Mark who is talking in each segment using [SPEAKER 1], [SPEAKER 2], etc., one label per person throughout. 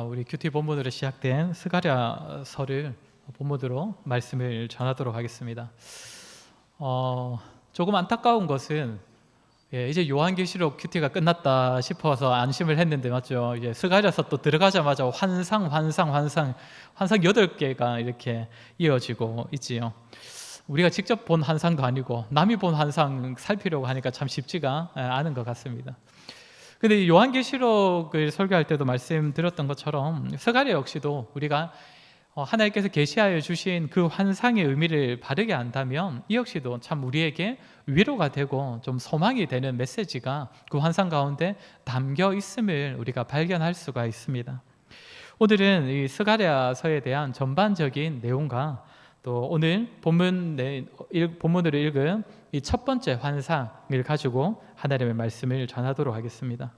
[SPEAKER 1] 우리 큐티 본문으로 시작된 스가랴서를 본문으로 말씀을 전하도록 하겠습니다. 조금 안타까운 것은 이제 요한계시록 큐티가 끝났다 싶어서 안심을 했는데 맞죠? 이제 스가랴서 또 들어가자마자 환상 8개가 이렇게 이어지고 있지요. 우리가 직접 본 환상도 아니고 남이 본 환상 살피려고 하니까 참 쉽지가 않은 것 같습니다. 근데 요한계시록을 설교할 때도 말씀드렸던 것처럼 스가랴 역시도 우리가 하나님께서 계시하여 주신 그 환상의 의미를 바르게 안다면 이 역시도 참 우리에게 위로가 되고 좀 소망이 되는 메시지가 그 환상 가운데 담겨 있음을 우리가 발견할 수가 있습니다. 오늘은 이 스가랴서에 대한 전반적인 내용과 또 오늘 본문으로 읽은 이 첫 번째 환상을 가지고 하나님의 말씀을 전하도록 하겠습니다.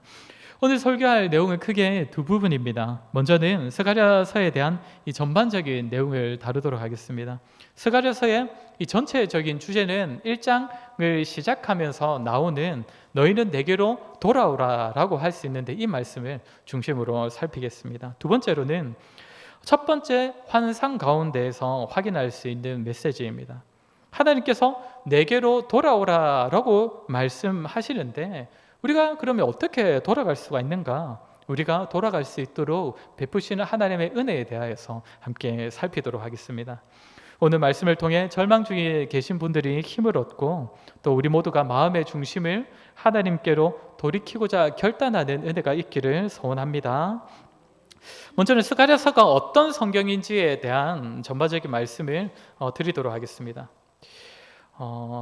[SPEAKER 1] 오늘 설교할 내용은 크게 두 부분입니다. 먼저는 스가랴서에 대한 이 전반적인 내용을 다루도록 하겠습니다. 스가랴서의 이 전체적인 주제는 1장을 시작하면서 나오는 너희는 내게로 돌아오라라고 할 수 있는데 이 말씀을 중심으로 살피겠습니다. 두 번째로는 첫 번째 환상 가운데에서 확인할 수 있는 메시지입니다. 하나님께서 내게로 돌아오라라고 말씀하시는데 우리가 그러면 어떻게 돌아갈 수가 있는가? 우리가 돌아갈 수 있도록 베푸시는 하나님의 은혜에 대하여서 함께 살피도록 하겠습니다. 오늘 말씀을 통해 절망 중에 계신 분들이 힘을 얻고 또 우리 모두가 마음의 중심을 하나님께로 돌이키고자 결단하는 은혜가 있기를 소원합니다. 먼저는 스가랴서가 어떤 성경인지에 대한 전반적인 말씀을 드리도록 하겠습니다.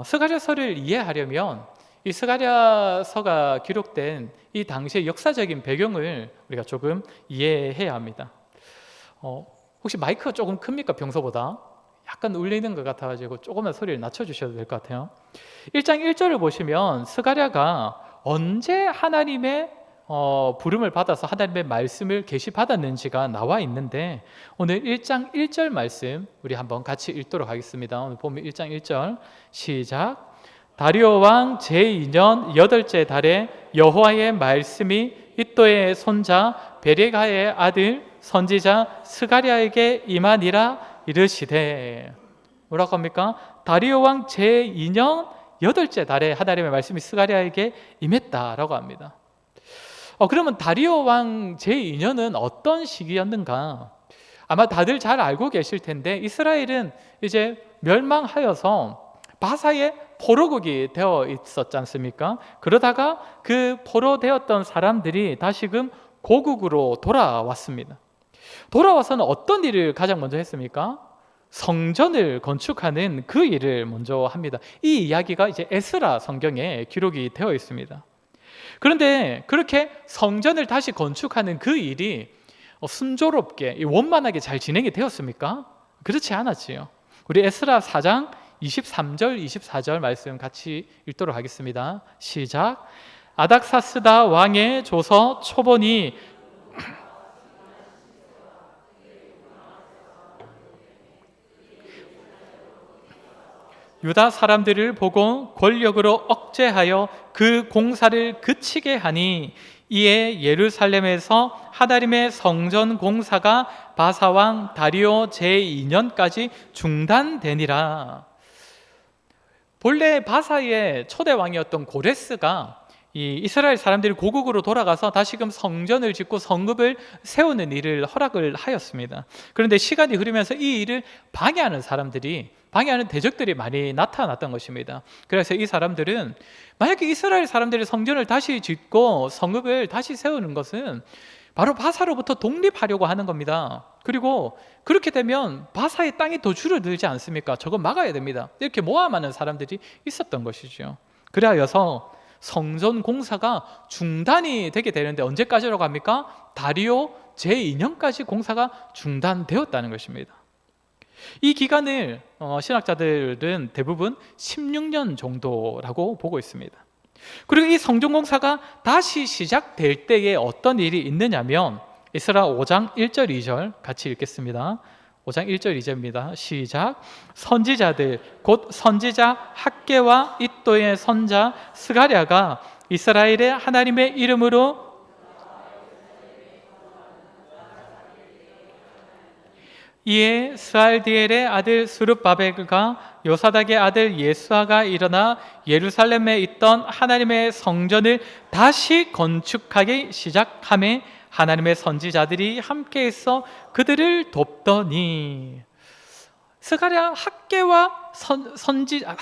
[SPEAKER 1] 스가랴서를 이해하려면 이 스가랴서가 기록된 이 당시의 역사적인 배경을 우리가 조금 이해해야 합니다. 혹시 마이크가 조금 큽니까? 평소보다? 약간 울리는 것 같아가지고 조금만 소리를 낮춰주셔도 될 것 같아요. 1장 1절을 보시면 스가랴가 언제 하나님의 부름을 받아서 하나님의 말씀을 계시받았는지가 나와 있는데 오늘 1장 1절 말씀 우리 한번 같이 읽도록 하겠습니다. 오늘 보면 1장 1절 시작. 다리오 왕 제2년 8째 달에 여호와의 말씀이 이도의 손자 베레가의 아들 선지자 스가랴에게 임하니라 이르시되 뭐라고 합니까? 다리오 왕 제2년 8째 달에 하나님의 말씀이 스가랴에게 임했다라고 합니다. 그러면 다리오 왕 제2년은 어떤 시기였는가? 아마 다들 잘 알고 계실 텐데 이스라엘은 이제 멸망하여서 바사의 포로국이 되어 있었지 않습니까? 그러다가 그 포로되었던 사람들이 다시금 고국으로 돌아왔습니다. 돌아와서는 어떤 일을 가장 먼저 했습니까? 성전을 건축하는 그 일을 먼저 합니다. 이 이야기가 이제 에스라 성경에 기록이 되어 있습니다. 그런데 그렇게 성전을 다시 건축하는 그 일이 순조롭게 원만하게 잘 진행이 되었습니까? 그렇지 않았지요. 우리 에스라 4장 23절 24절 말씀 같이 읽도록 하겠습니다. 시작. 아닥사스다 왕의 조서 초본이 유다 사람들을 보고 권력으로 억제하여 그 공사를 그치게 하니 이에 예루살렘에서 하나님의 성전 공사가 바사왕 다리오 제2년까지 중단되니라. 본래 바사의 초대 왕이었던 고레스가 이 이스라엘 사람들이 고국으로 돌아가서 다시금 성전을 짓고 성읍을 세우는 일을 허락을 하였습니다. 그런데 시간이 흐르면서 이 일을 방해하는 대적들이 많이 나타났던 것입니다. 그래서 이 사람들은 만약에 이스라엘 사람들이 성전을 다시 짓고 성읍을 다시 세우는 것은 바로 바사로부터 독립하려고 하는 겁니다. 그리고 그렇게 되면 바사의 땅이 더 줄어들지 않습니까? 저거 막아야 됩니다. 이렇게 모함하는 사람들이 있었던 것이죠. 그래서 성전 공사가 중단이 되게 되는데 언제까지라고 합니까? 다리오 제2년까지 공사가 중단되었다는 것입니다. 이 기간을 신학자들은 대부분 16년 정도라고 보고 있습니다. 그리고 이 성전공사가 다시 시작될 때에 어떤 일이 있느냐면 에스라 5장 1절 2절 같이 읽겠습니다. 5장 1절 2절입니다. 시작. 선지자들 곧 선지자 학개와 이도의 선자 스가랴가 이스라엘의 하나님의 이름으로 이에 스알디엘의 아들 스룹바벨과 요사닥의 아들 예수아가 일어나 예루살렘에 있던 하나님의 성전을 다시 건축하기 시작하며 하나님의 선지자들이 함께해서 그들을 돕더니 스가랴 학계와 선지자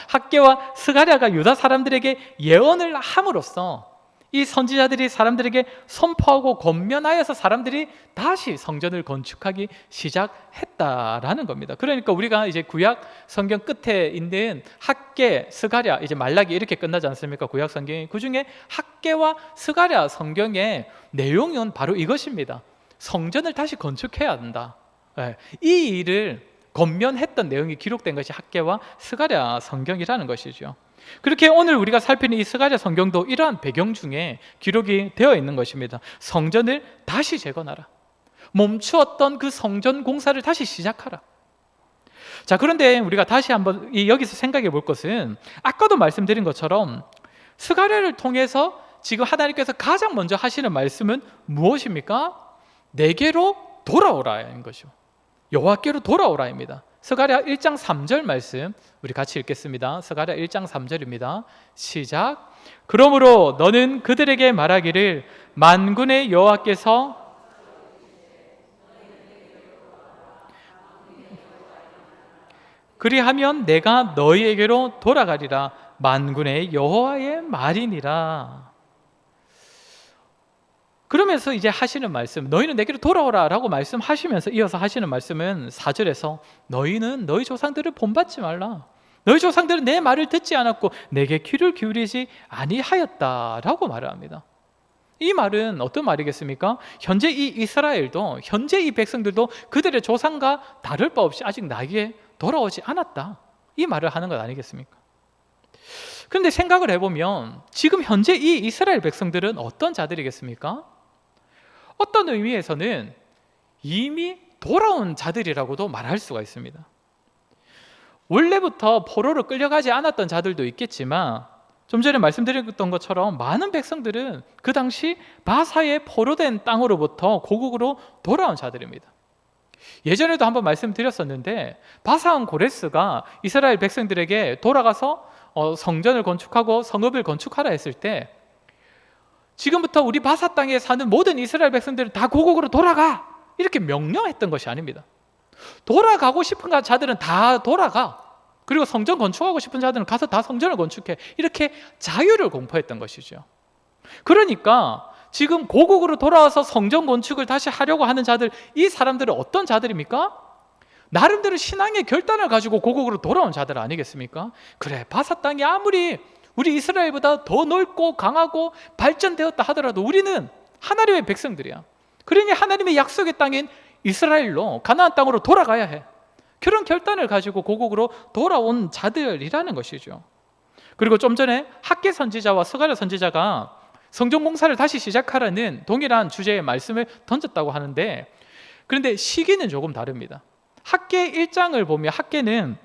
[SPEAKER 1] 학계와 스가랴가 유다 사람들에게 예언을 함으로써 이 선지자들이 사람들에게 선포하고 권면하여서 사람들이 다시 성전을 건축하기 시작했다라는 겁니다. 그러니까 우리가 이제 구약 성경 끝에 있는 학계, 스가랴, 이제 말라기 이렇게 끝나지 않습니까? 구약 성경이 그 중에 학계와 스가랴 성경의 내용은 바로 이것입니다. 성전을 다시 건축해야 한다. 이 일을 권면했던 내용이 기록된 것이 학계와 스가랴 성경이라는 것이죠. 그렇게 오늘 우리가 살피는 이 스가랴 성경도 이러한 배경 중에 기록이 되어 있는 것입니다. 성전을 다시 재건하라. 멈추었던 그 성전 공사를 다시 시작하라. 자, 그런데 우리가 다시 한번 여기서 생각해 볼 것은 아까도 말씀드린 것처럼 스가랴를 통해서 지금 하나님께서 가장 먼저 하시는 말씀은 무엇입니까? 내게로 돌아오라인 것이죠. 여호와께로 돌아오라입니다. 스가랴 1장 3절 말씀 우리 같이 읽겠습니다. 스가랴 1장 3절입니다. 시작. 그러므로 너는 그들에게 말하기를 만군의 여호와께서 그리하면 내가 너희에게로 돌아가리라. 만군의 여호와의 말이니라. 그러면서 이제 하시는 말씀, 너희는 내게로 돌아오라 라고 말씀하시면서 이어서 하시는 말씀은 4절에서 너희는 너희 조상들을 본받지 말라. 너희 조상들은 내 말을 듣지 않았고 내게 귀를 기울이지 아니하였다 라고 말을 합니다. 이 말은 어떤 말이겠습니까? 현재 이 이스라엘도, 현재 이 백성들도 그들의 조상과 다를 바 없이 아직 나에게 돌아오지 않았다, 이 말을 하는 것 아니겠습니까? 그런데 생각을 해보면 지금 현재 이 이스라엘 백성들은 어떤 자들이겠습니까? 어떤 의미에서는 이미 돌아온 자들이라고도 말할 수가 있습니다. 원래부터 포로로 끌려가지 않았던 자들도 있겠지만 좀 전에 말씀드렸던 것처럼 많은 백성들은 그 당시 바사의 포로된 땅으로부터 고국으로 돌아온 자들입니다. 예전에도 한번 말씀드렸었는데 바사왕 고레스가 이스라엘 백성들에게 돌아가서 성전을 건축하고 성읍을 건축하라 했을 때 지금부터 우리 바사 땅에 사는 모든 이스라엘 백성들은 다 고국으로 돌아가, 이렇게 명령했던 것이 아닙니다. 돌아가고 싶은 자들은 다 돌아가, 그리고 성전 건축하고 싶은 자들은 가서 다 성전을 건축해, 이렇게 자유를 공포했던 것이죠. 그러니까 지금 고국으로 돌아와서 성전 건축을 다시 하려고 하는 자들, 이 사람들은 어떤 자들입니까? 나름대로 신앙의 결단을 가지고 고국으로 돌아온 자들 아니겠습니까? 그래, 바사 땅이 아무리 우리 이스라엘보다 더 넓고 강하고 발전되었다 하더라도 우리는 하나님의 백성들이야. 그러니 하나님의 약속의 땅인 이스라엘로, 가나안 땅으로 돌아가야 해. 그런 결단을 가지고 고국으로 돌아온 자들이라는 것이죠. 그리고 좀 전에 학계 선지자와 스가랴 선지자가 성전 공사를 다시 시작하라는 동일한 주제의 말씀을 던졌다고 하는데, 그런데 시기는 조금 다릅니다. 학계 1장을 보면 학계는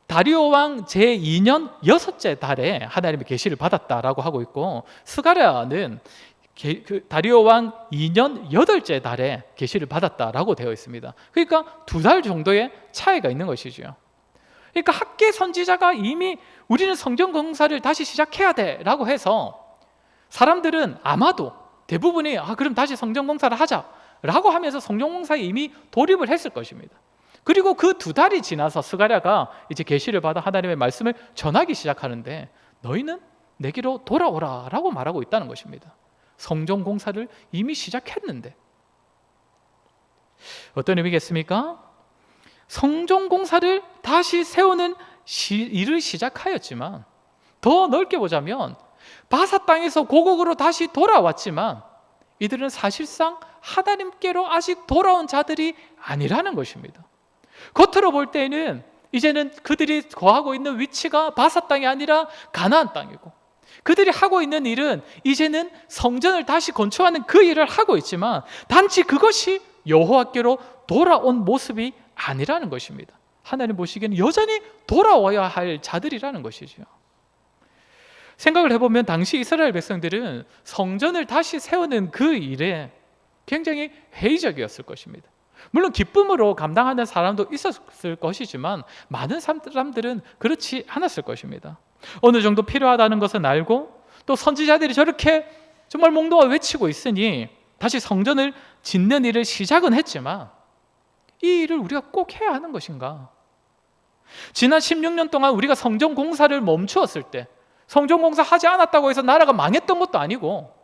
[SPEAKER 1] 다리오 왕 제2년 6째 달에 하나님의 계시를 받았다라고 하고 있고, 스가랴는 다리오 왕 2년 8째 달에 계시를 받았다라고 되어 있습니다. 그러니까 2달 정도의 차이가 있는 것이죠. 그러니까 학계 선지자가 이미 우리는 성전 공사를 다시 시작해야 돼 라고 해서 사람들은 아마도 대부분이 그럼 다시 성전 공사를 하자 라고 하면서 성전 공사에 이미 돌입을 했을 것입니다. 그리고 그 2달이 지나서 스가랴가 이제 계시를 받아 하나님의 말씀을 전하기 시작하는데 너희는 내게로 돌아오라 라고 말하고 있다는 것입니다. 성전 공사를 이미 시작했는데 어떤 의미겠습니까? 성전 공사를 다시 세우는 일을 시작하였지만, 더 넓게 보자면 바사 땅에서 고국으로 다시 돌아왔지만 이들은 사실상 하나님께로 아직 돌아온 자들이 아니라는 것입니다. 겉으로 볼 때는 이제는 그들이 거하고 있는 위치가 바사 땅이 아니라 가나안 땅이고, 그들이 하고 있는 일은 이제는 성전을 다시 건축하는 그 일을 하고 있지만 단지 그것이 여호와께로 돌아온 모습이 아니라는 것입니다. 하나님 보시기에는 여전히 돌아와야 할 자들이라는 것이죠. 생각을 해보면 당시 이스라엘 백성들은 성전을 다시 세우는 그 일에 굉장히 회의적이었을 것입니다. 물론 기쁨으로 감당하는 사람도 있었을 것이지만 많은 사람들은 그렇지 않았을 것입니다. 어느 정도 필요하다는 것은 알고 또 선지자들이 저렇게 정말 몽도가 외치고 있으니 다시 성전을 짓는 일을 시작은 했지만 이 일을 우리가 꼭 해야 하는 것인가? 지난 16년 동안 우리가 성전 공사를 멈추었을 때 성전 공사 하지 않았다고 해서 나라가 망했던 것도 아니고,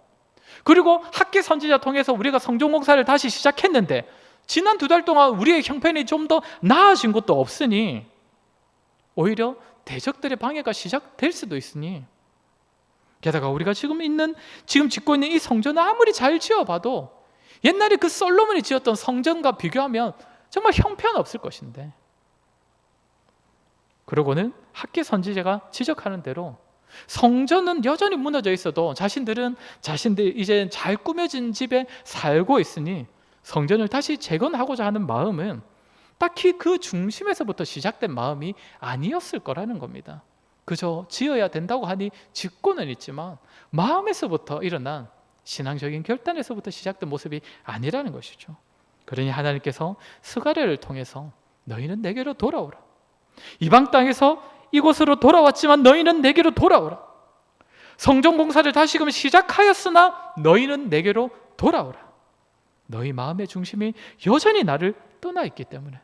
[SPEAKER 1] 그리고 학기 선지자 통해서 우리가 성전 공사를 다시 시작했는데 지난 2달 동안 우리의 형편이 좀 더 나아진 것도 없으니 오히려 대적들의 방해가 시작될 수도 있으니, 게다가 우리가 지금 짓고 있는 이 성전을 아무리 잘 지어봐도 옛날에 그 솔로몬이 지었던 성전과 비교하면 정말 형편없을 것인데, 그러고는 학기 선지자가 지적하는 대로 성전은 여전히 무너져 있어도 자신들 이제 잘 꾸며진 집에 살고 있으니 성전을 다시 재건하고자 하는 마음은 딱히 그 중심에서부터 시작된 마음이 아니었을 거라는 겁니다. 그저 지어야 된다고 하니 짓고는 있지만 마음에서부터 일어난 신앙적인 결단에서부터 시작된 모습이 아니라는 것이죠. 그러니 하나님께서 스가랴를 통해서 너희는 내게로 돌아오라. 이방 땅에서 이곳으로 돌아왔지만 너희는 내게로 돌아오라. 성전 공사를 다시금 시작하였으나 너희는 내게로 돌아오라. 너희 마음의 중심이 여전히 나를 떠나 있기 때문에.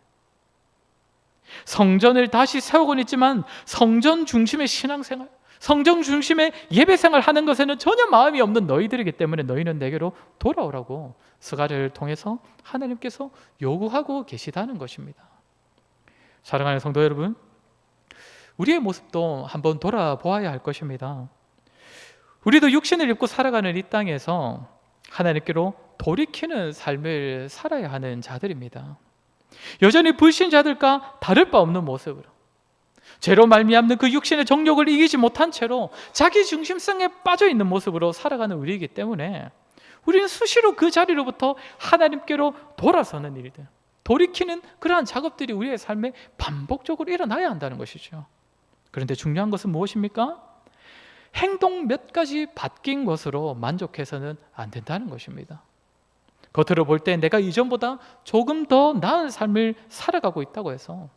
[SPEAKER 1] 성전을 다시 세우고는 있지만 성전 중심의 신앙생활, 성전 중심의 예배생활 하는 것에는 전혀 마음이 없는 너희들이기 때문에 너희는 내게로 돌아오라고 스가랴를 통해서 하나님께서 요구하고 계시다는 것입니다. 사랑하는 성도 여러분, 우리의 모습도 한번 돌아보아야 할 것입니다. 우리도 육신을 입고 살아가는 이 땅에서 하나님께로 돌이키는 삶을 살아야 하는 자들입니다. 여전히 불신자들과 다를 바 없는 모습으로 죄로 말미암는 그 육신의 정욕을 이기지 못한 채로 자기 중심성에 빠져 있는 모습으로 살아가는 우리이기 때문에 우리는 수시로 그 자리로부터 하나님께로 돌아서는 일들, 돌이키는 그러한 작업들이 우리의 삶에 반복적으로 일어나야 한다는 것이죠. 그런데 중요한 것은 무엇입니까? 행동 몇 가지 바뀐 것으로 만족해서는 안 된다는 것입니다. 겉으로 볼 때 내가 이전보다 조금 더 나은 삶을 살아가고 있다고 해서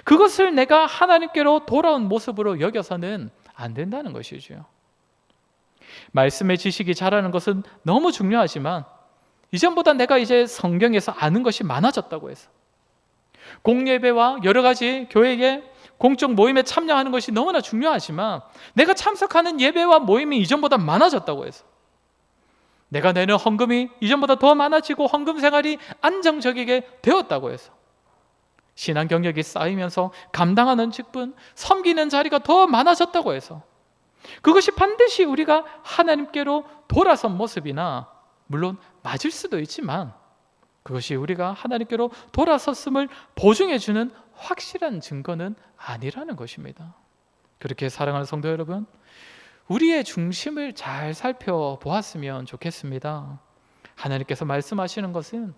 [SPEAKER 1] 그것을 내가 하나님께로 돌아온 모습으로 여겨서는 안 된다는 것이죠. 말씀의 지식이 자라는 것은 너무 중요하지만 이전보다 내가 이제 성경에서 아는 것이 많아졌다고 해서 공예배와 여러 가지 교회의 공적 모임에 참여하는 것이 너무나 중요하지만 내가 참석하는 예배와 모임이 이전보다 많아졌다고 해서 내가 내는 헌금이 이전보다 더 많아지고 헌금 생활이 안정적이게 되었다고 해서 신앙 경력이 쌓이면서 감당하는 직분, 섬기는 자리가 더 많아졌다고 해서 그것이 반드시 우리가 하나님께로 돌아선 모습이나, 물론 맞을 수도 있지만 그것이 우리가 하나님께로 돌아섰음을 보증해 주는 확실한 증거는 아니라는 것입니다. 그렇게 사랑하는 성도 여러분, 우리의 중심을 잘 살펴보았으면 좋겠습니다. 하나님께서 말씀하시는 것은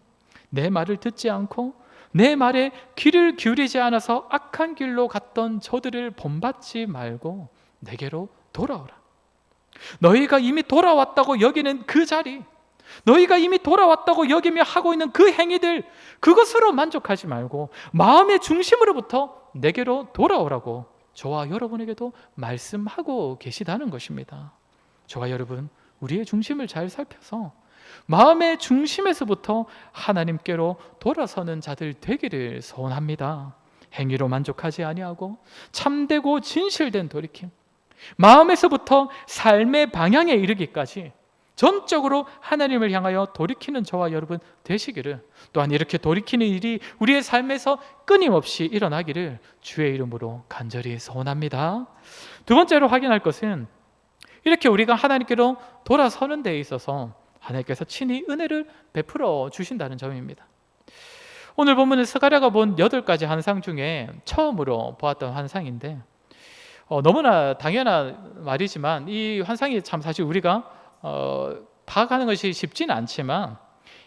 [SPEAKER 1] 내 말을 듣지 않고 내 말에 귀를 기울이지 않아서 악한 길로 갔던 저들을 본받지 말고 내게로 돌아오라. 너희가 이미 돌아왔다고 여기는 그 자리, 너희가 이미 돌아왔다고 여기며 하고 있는 그 행위들, 그것으로 만족하지 말고 마음의 중심으로부터 내게로 돌아오라고 저와 여러분에게도 말씀하고 계시다는 것입니다. 저와 여러분, 우리의 중심을 잘 살펴서 마음의 중심에서부터 하나님께로 돌아서는 자들 되기를 소원합니다. 행위로 만족하지 아니하고 참되고 진실된 돌이킴, 마음에서부터 삶의 방향에 이르기까지 전적으로 하나님을 향하여 돌이키는 저와 여러분 되시기를, 또한 이렇게 돌이키는 일이 우리의 삶에서 끊임없이 일어나기를 주의 이름으로 간절히 소원합니다. 두 번째로 확인할 것은 이렇게 우리가 하나님께로 돌아서는 데 있어서 하나님께서 친히 은혜를 베풀어 주신다는 점입니다. 오늘 본문은 스가랴가 본 8가지 환상 중에 처음으로 보았던 환상인데, 너무나 당연한 말이지만 이 환상이 참 사실 우리가 파악하는 것이 쉽지는 않지만,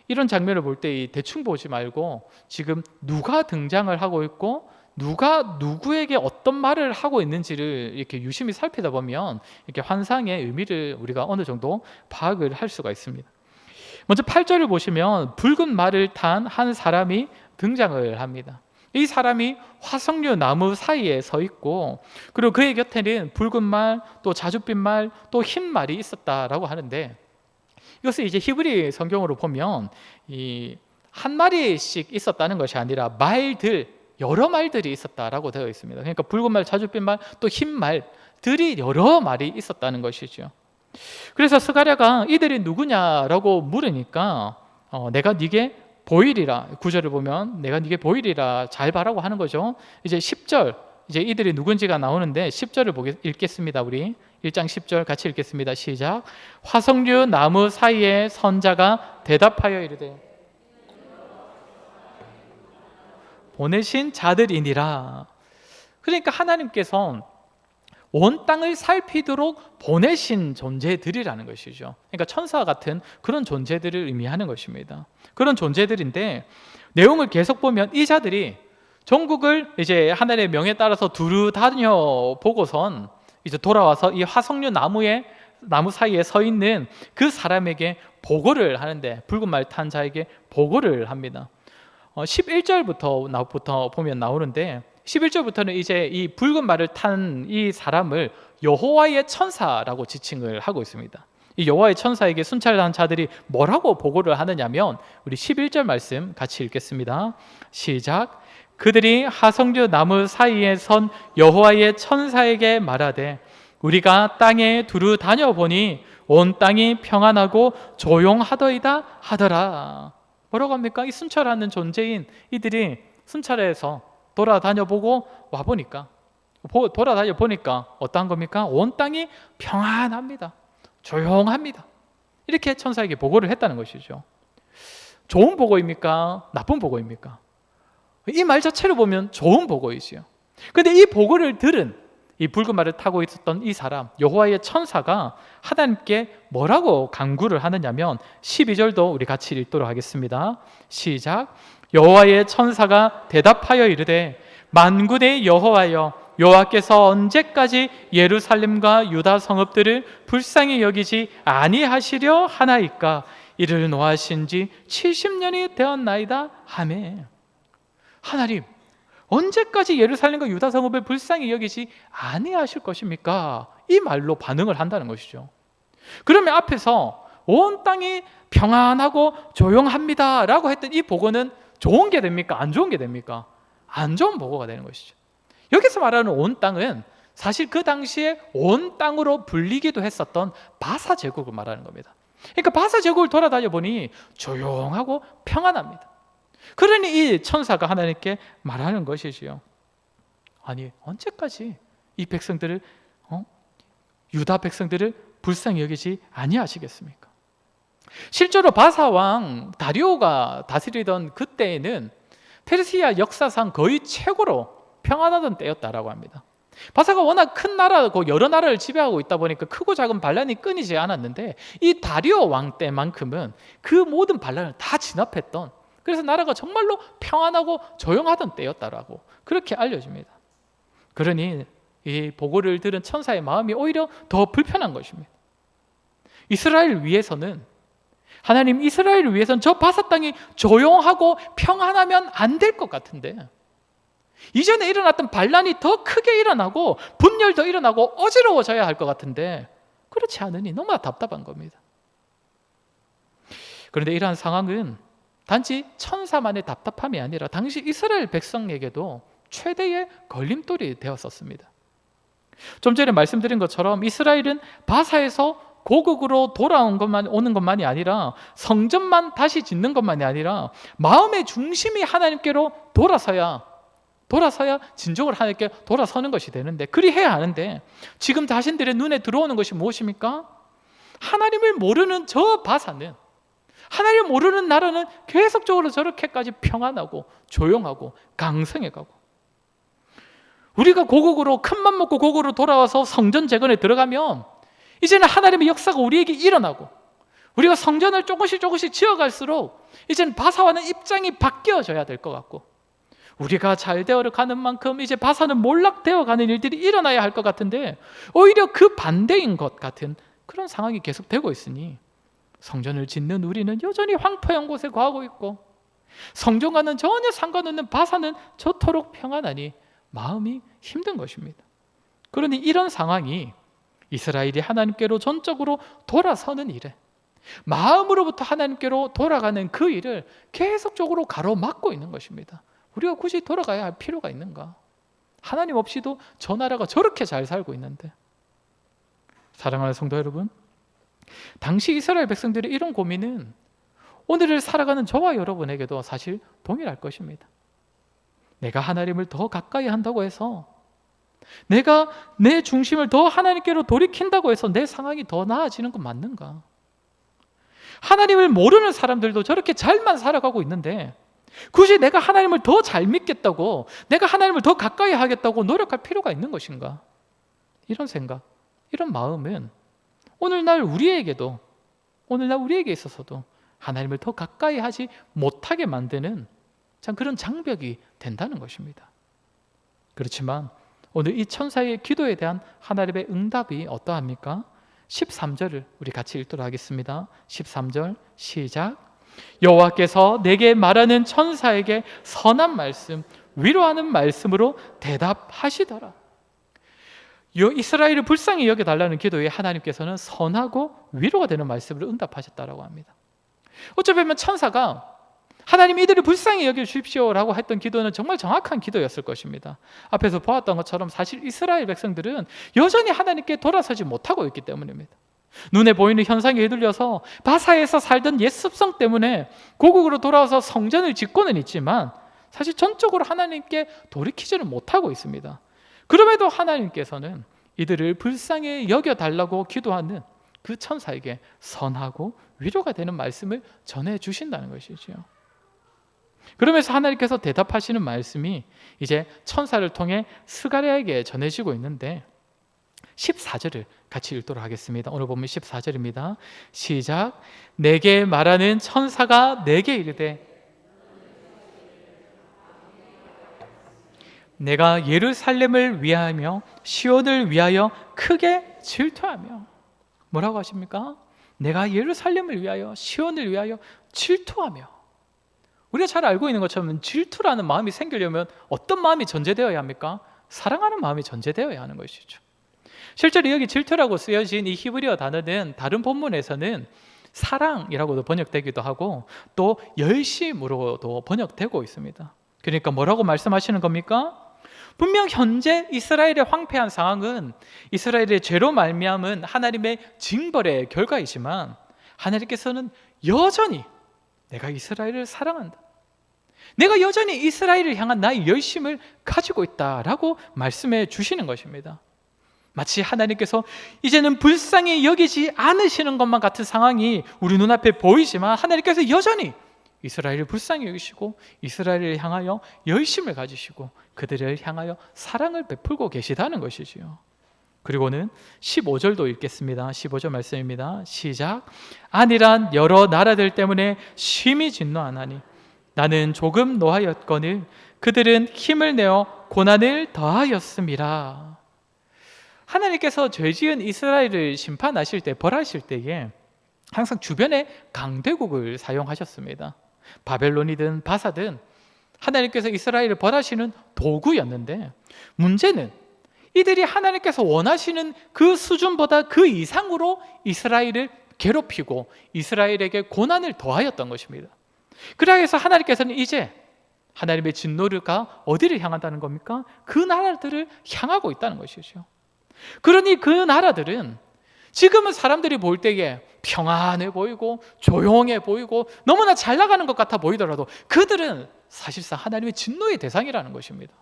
[SPEAKER 1] 이런 장면을 볼 때 대충 보지 말고 지금 누가 등장을 하고 있고 누가 누구에게 어떤 말을 하고 있는지를 이렇게 유심히 살피다 보면 이렇게 환상의 의미를 우리가 어느 정도 파악을 할 수가 있습니다. 먼저 8절을 보시면 붉은 말을 탄 한 사람이 등장을 합니다. 이 사람이 화석류 나무 사이에 서 있고, 그리고 그의 곁에는 붉은 말, 또 자줏빛 말, 또 흰 말이 있었다라고 하는데, 이것을 이제 히브리 성경으로 보면 이 한 마리씩 있었다는 것이 아니라 말들, 여러 말들이 있었다라고 되어 있습니다. 그러니까 붉은 말, 자줏빛 말, 또 흰 말들이 여러 말이 있었다는 것이죠. 그래서 스가랴가 이들이 누구냐라고 물으니까 내가 네게 보이리라, 9절을 보면 내가 네게 보이리라, 잘 봐라고 하는 거죠. 이제 10절, 이제 이들이 누군지가 나오는데 10절을 읽겠습니다. 우리 1장 10절 같이 읽겠습니다. 시작. 화석류 나무 사이에 선자가 대답하여 이르되 보내신 자들이니라. 그러니까 하나님께서 온 땅을 살피도록 보내신 존재들이라는 것이죠. 그러니까 천사 같은 그런 존재들을 의미하는 것입니다. 그런 존재들인데, 내용을 계속 보면 이 자들이 전국을 이제 하나님의 명에 따라서 두루 다녀 보고선 이제 돌아와서 이 화석류 나무 사이에 서 있는 그 사람에게 보고를 하는데, 붉은 말 탄 자에게 보고를 합니다. 11절부터 보면 나오는데, 11절부터는 이제 이 붉은 말을 탄 이 사람을 여호와의 천사라고 지칭을 하고 있습니다. 이 여호와의 천사에게 순찰한 자들이 뭐라고 보고를 하느냐면, 우리 11절 말씀 같이 읽겠습니다. 시작. 그들이 화석류 나무 사이에 선 여호와의 천사에게 말하되 우리가 땅에 두루 다녀보니 온 땅이 평안하고 조용하더이다 하더라. 뭐라고 합니까? 이 순찰하는 존재인 이들이 순찰해서 돌아다녀 보니까 어떠한 겁니까? 온 땅이 평안합니다. 조용합니다. 이렇게 천사에게 보고를 했다는 것이죠. 좋은 보고입니까? 나쁜 보고입니까? 이 말 자체로 보면 좋은 보고이지요. 그런데 이 보고를 들은 이 붉은 말을 타고 있었던 이 사람, 여호와의 천사가 하나님께 뭐라고 간구를 하느냐면, 12절도 우리 같이 읽도록 하겠습니다. 시작. 여호와의 천사가 대답하여 이르되 만군의 여호와여, 여호와께서 언제까지 예루살렘과 유다 성읍들을 불쌍히 여기지 아니하시려 하나이까? 이를 노하신 지 70년이 되었나이다 하매. 하나님, 언제까지 예루살렘과 유다 성읍을 불쌍히 여기지 아니하실 것입니까? 이 말로 반응을 한다는 것이죠. 그러면 앞에서 온 땅이 평안하고 조용합니다 라고 했던 이 보고는 좋은 게 됩니까? 안 좋은 게 됩니까? 안 좋은 보고가 되는 것이죠. 여기서 말하는 온 땅은 사실 그 당시에 온 땅으로 불리기도 했었던 바사 제국을 말하는 겁니다. 그러니까 바사 제국을 돌아다녀 보니 조용하고 평안합니다. 그러니 이 천사가 하나님께 말하는 것이지요. 아니, 언제까지 이 백성들을 유다 백성들을 불쌍히 여기지 아니하시겠습니까? 실제로 바사 왕 다리오가 다스리던 그때에는 페르시아 역사상 거의 최고로 평안하던 때였다라고 합니다. 바사가 워낙 큰 나라고 여러 나라를 지배하고 있다 보니까 크고 작은 반란이 끊이지 않았는데, 이 다리오 왕 때만큼은 그 모든 반란을 다 진압했던, 그래서 나라가 정말로 평안하고 조용하던 때였다라고 그렇게 알려집니다. 그러니 이 보고를 들은 천사의 마음이 오히려 더 불편한 것입니다. 이스라엘을 위해서는, 하나님, 이스라엘을 위해서는 저 바사 땅이 조용하고 평안하면 안 될 것 같은데, 이전에 일어났던 반란이 더 크게 일어나고 분열도 일어나고 어지러워져야 할 것 같은데 그렇지 않으니 너무나 답답한 겁니다. 그런데 이러한 상황은 단지 천사만의 답답함이 아니라 당시 이스라엘 백성에게도 최대의 걸림돌이 되었었습니다. 좀 전에 말씀드린 것처럼 이스라엘은 바사에서 고국으로 오는 것만이 아니라, 성전만 다시 짓는 것만이 아니라 마음의 중심이 하나님께로 돌아서야 진정으로 하나님께 돌아서는 것이 되는데, 그리해야 하는데 지금 자신들의 눈에 들어오는 것이 무엇입니까? 하나님을 모르는 저 바사는, 하나님을 모르는 나라는 계속적으로 저렇게까지 평안하고 조용하고 강성해가고, 우리가 고국으로 큰맘 먹고 고국으로 돌아와서 성전 재건에 들어가면 이제는 하나님의 역사가 우리에게 일어나고, 우리가 성전을 조금씩 지어갈수록 이제는 바사와는 입장이 바뀌어져야 될 것 같고, 우리가 잘 되어 가는 만큼 이제 바사는 몰락되어 가는 일들이 일어나야 할 것 같은데 오히려 그 반대인 것 같은 그런 상황이 계속되고 있으니 성전을 짓는 우리는 여전히 황폐한 곳에 거하고 있고 성전과는 전혀 상관없는 바사는 저토록 평안하니 마음이 힘든 것입니다. 그러니 이런 상황이 이스라엘이 하나님께로 전적으로 돌아서는 일에 마음으로부터 하나님께로 돌아가는 그 일을 계속적으로 가로막고 있는 것입니다. 우리가 굳이 돌아가야 할 필요가 있는가? 하나님 없이도 저 나라가 저렇게 잘 살고 있는데. 사랑하는 성도 여러분, 당시 이스라엘 백성들의 이런 고민은 오늘을 살아가는 저와 여러분에게도 사실 동일할 것입니다. 내가 하나님을 더 가까이 한다고 해서, 내가 내 중심을 더 하나님께로 돌이킨다고 해서 내 상황이 더 나아지는 건 맞는가? 하나님을 모르는 사람들도 저렇게 잘만 살아가고 있는데 굳이 내가 하나님을 더 잘 믿겠다고, 내가 하나님을 더 가까이 하겠다고 노력할 필요가 있는 것인가? 이런 생각, 이런 마음은 오늘날 우리에게 있어서도 하나님을 더 가까이 하지 못하게 만드는 참 그런 장벽이 된다는 것입니다. 그렇지만 오늘 이 천사의 기도에 대한 하나님의 응답이 어떠합니까? 13절을 우리 같이 읽도록 하겠습니다. 13절 시작. 여호와께서 내게 말하는 천사에게 선한 말씀, 위로하는 말씀으로 대답하시더라. 이스라엘을 불쌍히 여겨달라는 기도에 하나님께서는 선하고 위로가 되는 말씀으로 응답하셨다라고 합니다. 어찌 보면 천사가 하나님 이들을 불쌍히 여겨주십시오라고 했던 기도는 정말 정확한 기도였을 것입니다. 앞에서 보았던 것처럼 사실 이스라엘 백성들은 여전히 하나님께 돌아서지 못하고 있기 때문입니다. 눈에 보이는 현상에 휘둘려서 바사에서 살던 옛 습성 때문에 고국으로 돌아와서 성전을 짓고는 있지만 사실 전적으로 하나님께 돌이키지는 못하고 있습니다. 그럼에도 하나님께서는 이들을 불쌍히 여겨달라고 기도하는 그 천사에게 선하고 위로가 되는 말씀을 전해주신다는 것이죠. 그러면서 하나님께서 대답하시는 말씀이 이제 천사를 통해 스가랴에게 전해지고 있는데 14절을 같이 읽도록 하겠습니다. 오늘 보면 14절입니다. 시작. 내게 말하는 천사가 내게 이르되 내가 예루살렘을 위하여 시온을 위하여 크게 질투하며. 뭐라고 하십니까? 내가 예루살렘을 위하여 시온을 위하여 질투하며. 우리가 잘 알고 있는 것처럼 질투라는 마음이 생기려면 어떤 마음이 전제되어야 합니까? 사랑하는 마음이 전제되어야 하는 것이죠. 실제로 여기 질투라고 쓰여진 이 히브리어 단어는 다른 본문에서는 사랑이라고도 번역되기도 하고 또 열심으로도 번역되고 있습니다. 그러니까 뭐라고 말씀하시는 겁니까? 분명 현재 이스라엘의 황폐한 상황은 이스라엘의 죄로 말미암은 하나님의 징벌의 결과이지만 하나님께서는 여전히 내가 이스라엘을 사랑한다, 내가 여전히 이스라엘을 향한 나의 열심을 가지고 있다라고 말씀해 주시는 것입니다. 마치 하나님께서 이제는 불쌍히 여기지 않으시는 것만 같은 상황이 우리 눈앞에 보이지만 하나님께서 여전히 이스라엘을 불쌍히 여기시고 이스라엘을 향하여 열심을 가지시고 그들을 향하여 사랑을 베풀고 계시다는 것이지요. 그리고는 15절도 읽겠습니다. 15절 말씀입니다. 시작. 안일한 여러 나라들 때문에 심히 진노하나니 나는 조금 노하였거늘 그들은 힘을 내어 고난을 더하였음이라. 하나님께서 죄지은 이스라엘을 심판하실 때, 벌하실 때에 항상 주변에 강대국을 사용하셨습니다. 바벨론이든 바사든 하나님께서 이스라엘을 벌하시는 도구였는데 문제는 이들이 하나님께서 원하시는 그 수준보다 그 이상으로 이스라엘을 괴롭히고 이스라엘에게 고난을 더하였던 것입니다. 그래서 하나님께서는 이제 하나님의 진노가 어디를 향한다는 겁니까? 그 나라들을 향하고 있다는 것이죠. 그러니 그 나라들은 지금은 사람들이 볼 때에 평안해 보이고 조용해 보이고 너무나 잘 나가는 것 같아 보이더라도 그들은 사실상 하나님의 진노의 대상이라는 것입니다.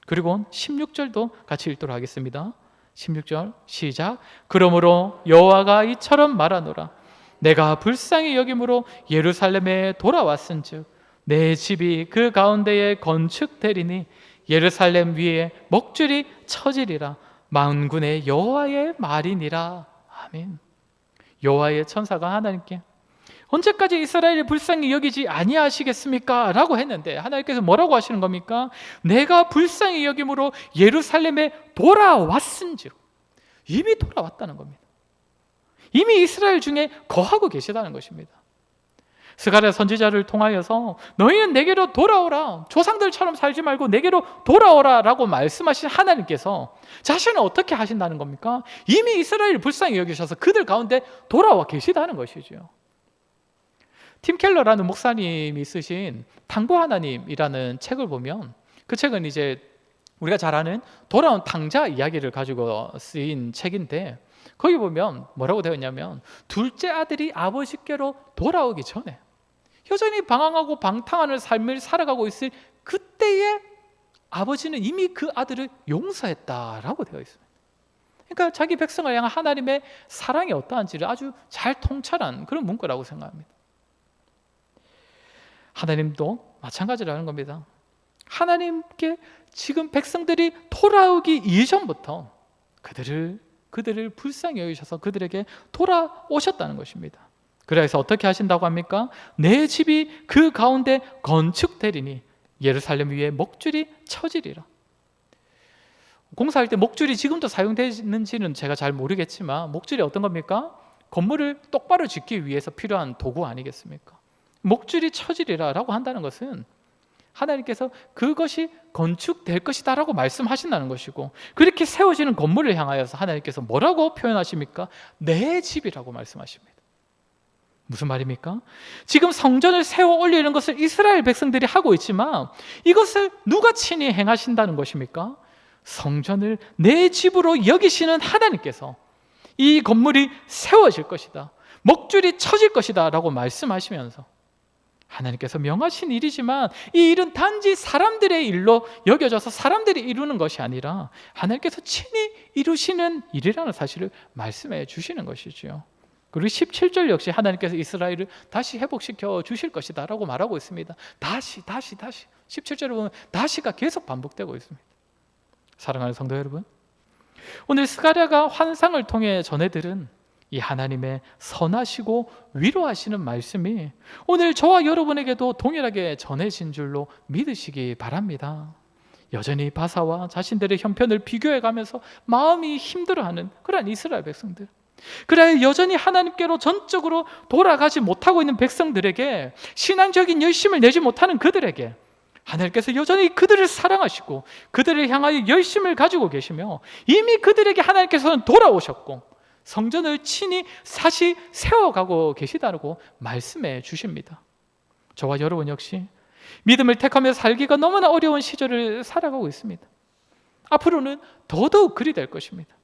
[SPEAKER 1] 그리고 16절도 같이 읽도록 하겠습니다. 16절 시작. 그러므로 여호와가 이처럼 말하노라. 내가 불쌍히 여김으로 예루살렘에 돌아왔은즉 내 집이 그 가운데에 건축되리니 예루살렘 위에 먹줄이 쳐지리라. 만군의 여호와의 말이니라. 아멘. 여호와의 천사가 하나님께 언제까지 이스라엘을 불쌍히 여기지 아니하시겠습니까? 라고 했는데 하나님께서 뭐라고 하시는 겁니까? 내가 불쌍히 여김으로 예루살렘에 돌아왔은즉, 이미 돌아왔다는 겁니다. 이미 이스라엘 중에 거하고 계시다는 것입니다. 스가랴 선지자를 통하여서 너희는 내게로 돌아오라, 조상들처럼 살지 말고 내게로 돌아오라 라고 말씀하신 하나님께서 자신은 어떻게 하신다는 겁니까? 이미 이스라엘을 불쌍히 여기셔서 그들 가운데 돌아와 계시다는 것이죠. 팀 켈러라는 목사님이 쓰신 당부 하나님이라는 책을 보면, 그 책은 이제 우리가 잘 아는 돌아온 탕자 이야기를 가지고 쓰인 책인데, 거기 보면 뭐라고 되어 있냐면, 둘째 아들이 아버지께로 돌아오기 전에 여전히 방황하고 방탕하는 삶을 살아가고 있을 그때에 아버지는 이미 그 아들을 용서했다라고 되어 있습니다. 그러니까 자기 백성을 향한 하나님의 사랑이 어떠한지를 아주 잘 통찰한 그런 문구라고 생각합니다. 하나님도 마찬가지라는 겁니다. 하나님께 지금 백성들이 돌아오기 이전부터 그들을 불쌍히 여기셔서 그들에게 돌아오셨다는 것입니다. 그래서 어떻게 하신다고 합니까? 내 집이 그 가운데 건축되리니 예루살렘 위에 목줄이 쳐지리라. 공사할 때 목줄이 지금도 사용되는지는 제가 잘 모르겠지만, 목줄이 어떤 겁니까? 건물을 똑바로 짓기 위해서 필요한 도구 아니겠습니까? 목줄이 쳐지리라 라고 한다는 것은 하나님께서 그것이 건축될 것이다 라고 말씀하신다는 것이고, 그렇게 세워지는 건물을 향하여서 하나님께서 뭐라고 표현하십니까? 내 집이라고 말씀하십니다. 무슨 말입니까? 지금 성전을 세워 올리는 것을 이스라엘 백성들이 하고 있지만, 이것을 누가 친히 행하신다는 것입니까? 성전을 내 집으로 여기시는 하나님께서 이 건물이 세워질 것이다, 목줄이 쳐질 것이다 라고 말씀하시면서, 하나님께서 명하신 일이지만 이 일은 단지 사람들의 일로 여겨져서 사람들이 이루는 것이 아니라 하나님께서 친히 이루시는 일이라는 사실을 말씀해 주시는 것이죠. 그리고 17절 역시 하나님께서 이스라엘을 다시 회복시켜 주실 것이다 라고 말하고 있습니다. 다시 17절에 보면 다시가 계속 반복되고 있습니다. 사랑하는 성도 여러분, 오늘 스가랴가 환상을 통해 전해들은 이 하나님의 선하시고 위로하시는 말씀이 오늘 저와 여러분에게도 동일하게 전해진 줄로 믿으시기 바랍니다. 여전히 바사와 자신들의 형편을 비교해가면서 마음이 힘들어하는 그러한 이스라엘 백성들, 그래 여전히 하나님께로 전적으로 돌아가지 못하고 있는 백성들에게, 신앙적인 열심을 내지 못하는 그들에게 하나님께서 여전히 그들을 사랑하시고 그들을 향하여 열심을 가지고 계시며, 이미 그들에게 하나님께서는 돌아오셨고 성전을 친히 다시 세워가고 계시다고 말씀해 주십니다. 저와 여러분 역시 믿음을 택하며 살기가 너무나 어려운 시절을 살아가고 있습니다. 앞으로는 더더욱 그리 될 것입니다.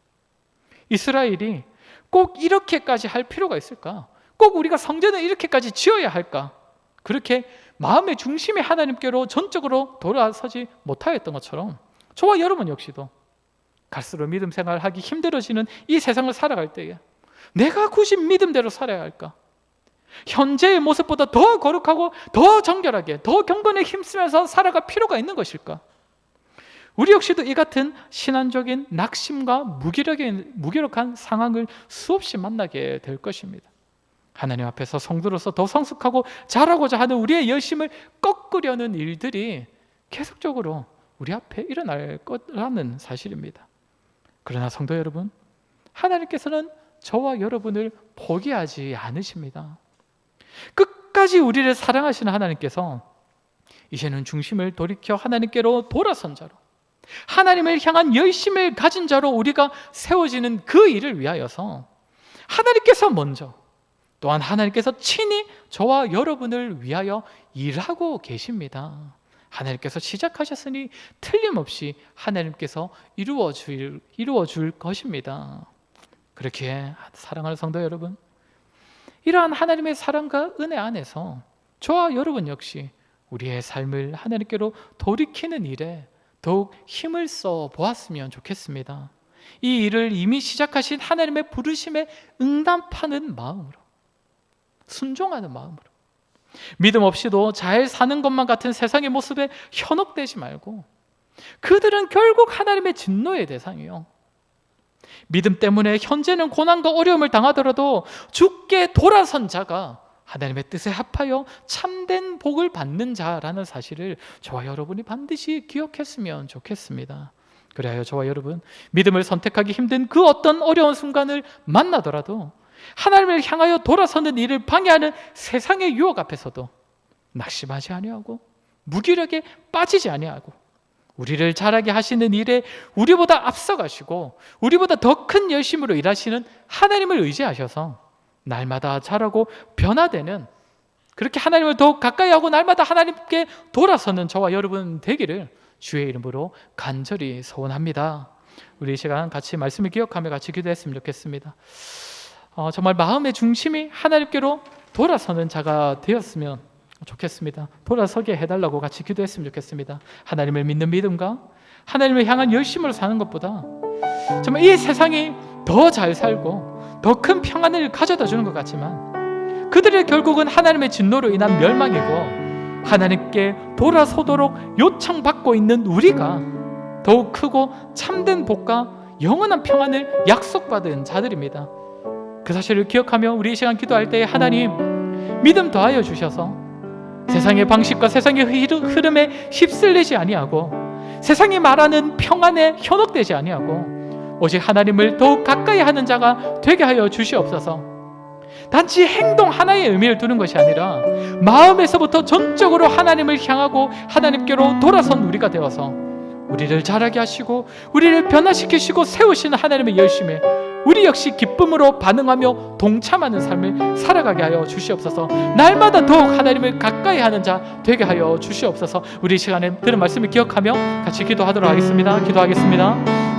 [SPEAKER 1] 이스라엘이 꼭 이렇게까지 할 필요가 있을까? 꼭 우리가 성전을 이렇게까지 지어야 할까? 그렇게 마음의 중심이 하나님께로 전적으로 돌아서지 못하였던 것처럼 저와 여러분 역시도 갈수록 믿음 생활을 하기 힘들어지는 이 세상을 살아갈 때에 내가 굳이 믿음대로 살아야 할까? 현재의 모습보다 더 거룩하고 더 정결하게 더 경건에 힘쓰면서 살아갈 필요가 있는 것일까? 우리 역시도 이 같은 신앙적인 낙심과 무기력한 상황을 수없이 만나게 될 것입니다. 하나님 앞에서 성도로서 더 성숙하고 자라고자 하는 우리의 열심을 꺾으려는 일들이 계속적으로 우리 앞에 일어날 거라는 사실입니다. 그러나 성도 여러분, 하나님께서는 저와 여러분을 포기하지 않으십니다. 끝까지 우리를 사랑하시는 하나님께서 이제는 중심을 돌이켜 하나님께로 돌아선 자로, 하나님을 향한 열심을 가진 자로 우리가 세워지는 그 일을 위하여서 하나님께서 먼저, 또한 하나님께서 친히 저와 여러분을 위하여 일하고 계십니다. 하나님께서 시작하셨으니 틀림없이 하나님께서 이루어 줄 것입니다. 그렇게 사랑하는 성도 여러분, 이러한 하나님의 사랑과 은혜 안에서 저와 여러분 역시 우리의 삶을 하나님께로 돌이키는 일에 더욱 힘을 써 보았으면 좋겠습니다. 이 일을 이미 시작하신 하나님의 부르심에 응답하는 마음으로, 순종하는 마음으로, 믿음 없이도 잘 사는 것만 같은 세상의 모습에 현혹되지 말고, 그들은 결국 하나님의 진노의 대상이요, 믿음 때문에 현재는 고난과 어려움을 당하더라도 주께 돌아선 자가 하나님의 뜻에 합하여 참된 복을 받는 자라는 사실을 저와 여러분이 반드시 기억했으면 좋겠습니다. 그래야 저와 여러분, 믿음을 선택하기 힘든 그 어떤 어려운 순간을 만나더라도 하나님을 향하여 돌아서는 일을 방해하는 세상의 유혹 앞에서도 낙심하지 아니하고 무기력에 빠지지 아니하고 우리를 자라게 하시는 일에 우리보다 앞서가시고 우리보다 더 큰 열심으로 일하시는 하나님을 의지하셔서 날마다 자라고 변화되는, 그렇게 하나님을 더욱 가까이 하고 날마다 하나님께 돌아서는 저와 여러분 되기를 주의 이름으로 간절히 소원합니다. 우리 이 시간 같이 말씀을 기억하며 같이 기도했으면 좋겠습니다. 정말 마음의 중심이 하나님께로 돌아서는 자가 되었으면 좋겠습니다. 돌아서게 해달라고 같이 기도했으면 좋겠습니다. 하나님을 믿는 믿음과 하나님을 향한 열심으로 사는 것보다 정말 이 세상이 더 잘 살고 더 큰 평안을 가져다 주는 것 같지만 그들의 결국은 하나님의 진노로 인한 멸망이고 하나님께 돌아서도록 요청받고 있는 우리가 더욱 크고 참된 복과 영원한 평안을 약속받은 자들입니다. 그 사실을 기억하며 우리 이 시간 기도할 때 하나님 믿음 더하여 주셔서 세상의 방식과 세상의 흐름에 휩쓸리지 아니하고 세상이 말하는 평안에 현혹되지 아니하고 오직 하나님을 더욱 가까이 하는 자가 되게 하여 주시옵소서. 단지 행동 하나의 의미를 두는 것이 아니라 마음에서부터 전적으로 하나님을 향하고 하나님께로 돌아선 우리가 되어서 우리를 자라게 하시고 우리를 변화시키시고 세우시는 하나님의 열심에 우리 역시 기쁨으로 반응하며 동참하는 삶을 살아가게 하여 주시옵소서. 날마다 더욱 하나님을 가까이 하는 자 되게 하여 주시옵소서. 우리 시간에 들은 말씀을 기억하며 같이 기도하도록 하겠습니다. 기도하겠습니다.